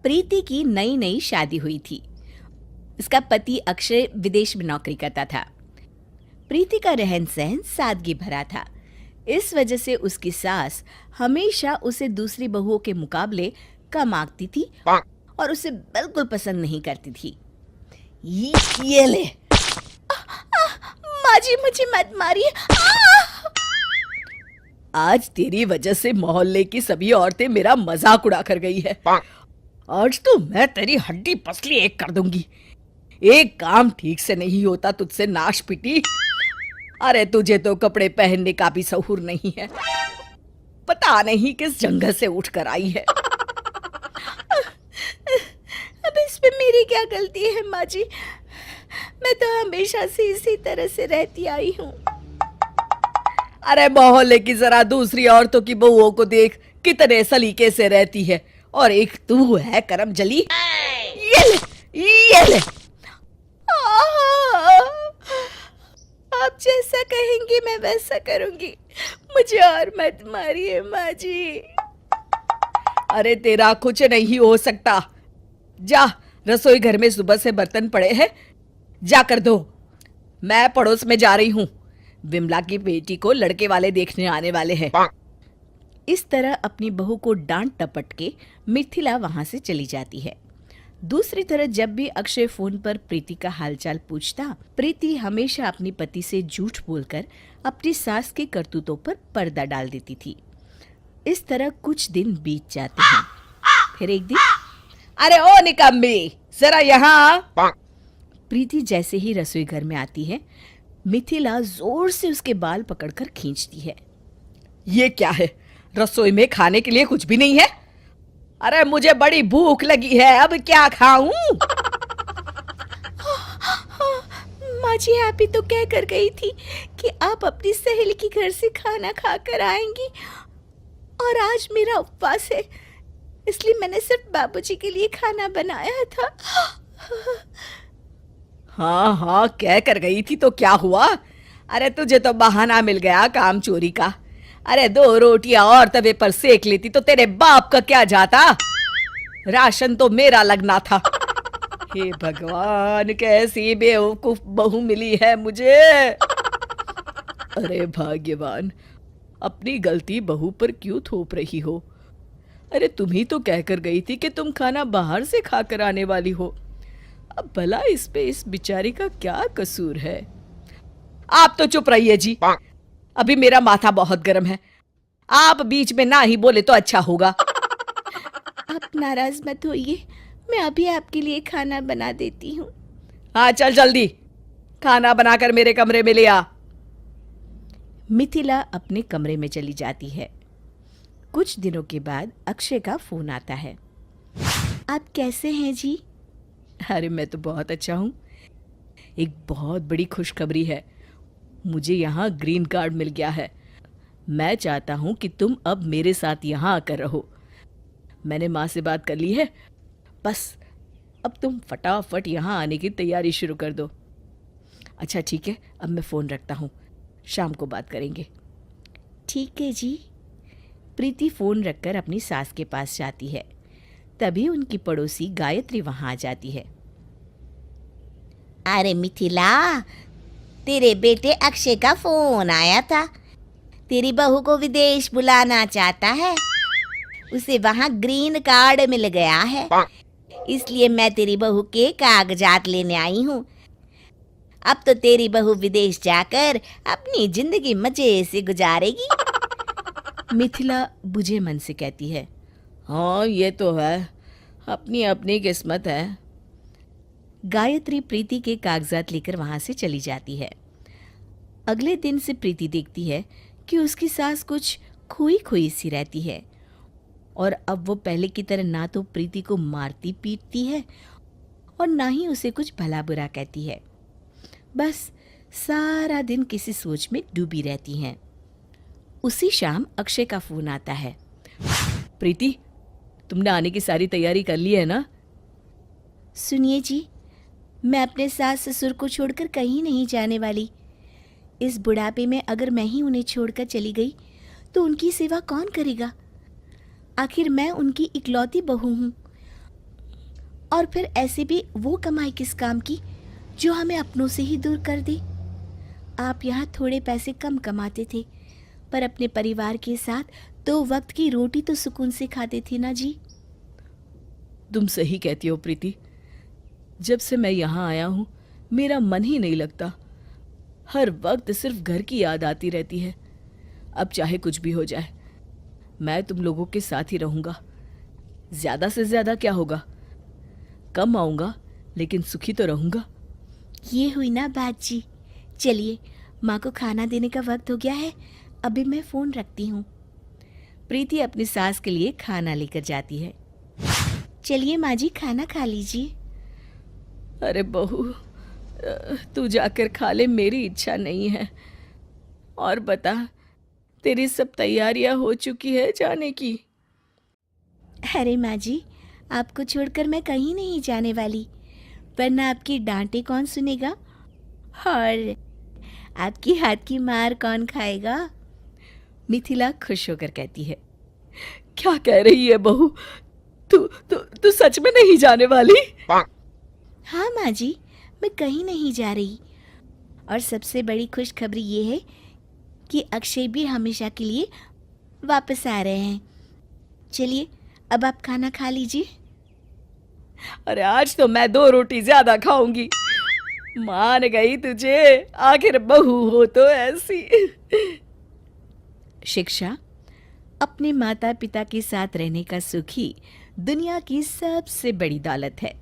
प्रीति की नई नई शादी हुई थी। उसका पति अक्षय विदेश में नौकरी करता था। प्रीति का रहन सहन सादगी भरा था। इस वजह से उसकी सास हमेशा उसे दूसरी बहुओं के मुकाबले कम आंकती थी और उसे बिल्कुल पसंद नहीं करती थी। ये ले। माँ जी, मुझे मत मारिए। आज तेरी वजह से मोहल्ले की सभी औरतें मेरा मजाक उड़ा कर गई है। आज तो मैं तेरी हड्डी पसली एक कर दूंगी। एक काम ठीक से नहीं होता तुझसे नाश पिटी। अरे तुझे तो कपड़े पहनने का भी सहूर नहीं है। पता नहीं किस जंगल से उठ कर आई है। अब इसमें मेरी क्या गलती है माँ जी? मैं तो हमेशा से इसी तरह से रहती आई हूँ। अरे मोहल्ले की जरा दूसरी औरतों की बहुओं को देख, कितने सलीके से रहती है, और एक तू है करम जली। ये ले, ये ले। आप जैसा कहेंगी मैं वैसा करूंगी। मुझे और मत मारिए माँ जी। अरे तेरा कुछ नहीं हो सकता। जा, रसोई घर में सुबह से बर्तन पड़े हैं, जाकर धो। मैं पड़ोस में जा रही हूँ। विमला की बेटी को लड़के वाले देखने आने वाले हैं। इस तरह अपनी बहू को डांट टपट के मिथिला वहां से चली जाती है। दूसरी तरफ जब भी अक्षय फोन पर प्रीति का हालचाल पूछता, प्रीति हमेशा अपनी पति से झूठ बोलकर अपनी सास के करतूतों पर पर्दा डाल देती थी। इस तरह कुछ दिन बीत जाते हैं। फिर एक दिन, अरे ओ निकम्मी, जरा यहाँ। प्रीति जैसे ही रसोई घर में आती है, मिथिला जोर से उसके बाल पकड़कर खींचती है। ये क्या है? रसोई में खाने के लिए कुछ भी नहीं है? अरे मुझे बड़ी भूख लगी है, अब क्या खाऊं? माँ जी, आप ही तो कह कर गई थी कि आप अपनी सहेली के घर से खाना खाकर आएंगी, और आज मेरा उपवास है, इसलिए मैंने सिर्फ बाबूजी के लिए खाना बनाया था। हाँ हाँ, कह कर गई थी तो क्या हुआ? अरे तुझे तो बहाना मिल गया काम चोरी का। अरे 2 रोटियां और तवे पर सेक लेती तो तेरे बाप का क्या जाता? राशन तो मेरा लगना था। हे भगवान, कैसी बेवकूफ बहू मिली है मुझे। अरे भाग्यवान, अपनी गलती बहू पर क्यों थोप रही हो? अरे तुम ही तो कहकर गई थी कि तुम खाना बाहर से खाकर आने वाली हो। अब भला इस पे इस बिचारी का क्या कसूर है? आप तो चुप रहिए जी, अभी मेरा माथा बहुत गर्म है। आप बीच में ना ही बोले तो अच्छा होगा। आप नाराज मत होइए, मैं अभी आपके लिए खाना बना देती हूँ। हाँ चल जल्दी, खाना बनाकर मेरे कमरे में ले आ। मिथिला अपने कमरे में चली जाती है। कुछ दिनों के बाद अक्षय का फोन आता है। आप कैसे हैं जी? अरे मैं तो बहुत अच्छा हूँ। एक बहुत बड़ी खुशखबरी है, मुझे यहाँ ग्रीन कार्ड मिल गया है। मैं चाहता हूँ कि तुम अब मेरे साथ यहाँ आकर रहो। मैंने माँ से बात कर ली है, बस अब तुम फटाफट यहाँ आने की तैयारी शुरू कर दो। अच्छा ठीक है, अब मैं फ़ोन रखता हूँ, शाम को बात करेंगे। ठीक है जी। प्रीति फ़ोन रखकर अपनी सास के पास जाती है। तभी उनकी पड़ोसी गायत्री वहाँ आ जाती है। अरे मिथिला, तेरे बेटे अक्षय का फोन आया था। तेरी बहू को विदेश बुलाना चाहता है, उसे वहाँ ग्रीन कार्ड मिल गया है, इसलिए मैं तेरी बहू के कागजात लेने आई हूँ। अब तो तेरी बहू विदेश जाकर अपनी जिंदगी मजे से गुजारेगी। मिथिला बुझे मन से कहती है, हाँ ये तो है, अपनी अपनी किस्मत है। गायत्री प्रीति के कागजात लेकर वहां से चली जाती है। अगले दिन से प्रीति देखती है कि उसकी सास कुछ खोई खोई सी रहती है, और अब वो पहले की तरह ना तो प्रीति को मारती पीटती है और ना ही उसे कुछ भला बुरा कहती है। बस सारा दिन किसी सोच में डूबी रहती हैं। उसी शाम अक्षय का फोन आता है। प्रीति, तुमने आने की सारी तैयारी कर ली है ना? सुनिए जी, मैं अपने सास ससुर को छोड़कर कहीं नहीं जाने वाली। इस बुढ़ापे में अगर मैं ही उन्हें छोड़कर चली गई तो उनकी सेवा कौन करेगा? आखिर मैं उनकी इकलौती बहू हूँ और फिर ऐसे भी वो कमाई किस काम की जो हमें अपनों से ही दूर कर दे। आप यहाँ थोड़े पैसे कम कमाते थे, पर अपने परिवार के साथ 2 वक्त की रोटी तो सुकून से खाते थे ना जी। तुम सही कहती हो प्रीति। जब से मैं यहाँ आया हूँ मेरा मन ही नहीं लगता। हर वक्त सिर्फ घर की याद आती रहती है। अब चाहे कुछ भी हो जाए, मैं तुम लोगों के साथ ही रहूँगा। ज़्यादा से ज़्यादा क्या होगा, कम आऊँगा लेकिन सुखी तो रहूँगा। ये हुई ना बात जी। चलिए, माँ को खाना देने का वक्त हो गया है, अभी मैं फ़ोन रखती हूँ। प्रीति अपनी सास के लिए खाना लेकर जाती है। चलिए माँ जी, खाना खा लीजिए। अरे बहू, तू जाकर खा ले, मेरी इच्छा नहीं है। और बता, तेरी सब तैयारियां हो चुकी है जाने की? अरे माँ जी, आपको छोड़कर मैं कहीं नहीं जाने वाली, वरना आपकी डांटे कौन सुनेगा और आपकी हाथ की मार कौन खाएगा। मिथिला खुश होकर कहती है, क्या कह रही है बहू? तू सच में नहीं जाने वाली? हाँ माँ जी, मैं कहीं नहीं जा रही। और सबसे बड़ी खुशखबरी ये है कि अक्षय भी हमेशा के लिए वापस आ रहे हैं। चलिए, अब आप खाना खा लीजिए। अरे आज तो मैं 2 रोटी ज्यादा खाऊंगी। मान गई तुझे, आखिर बहू हो तो ऐसी। शिक्षा अपने माता पिता के साथ रहने का सुख ही दुनिया की सबसे बड़ी दौलत है।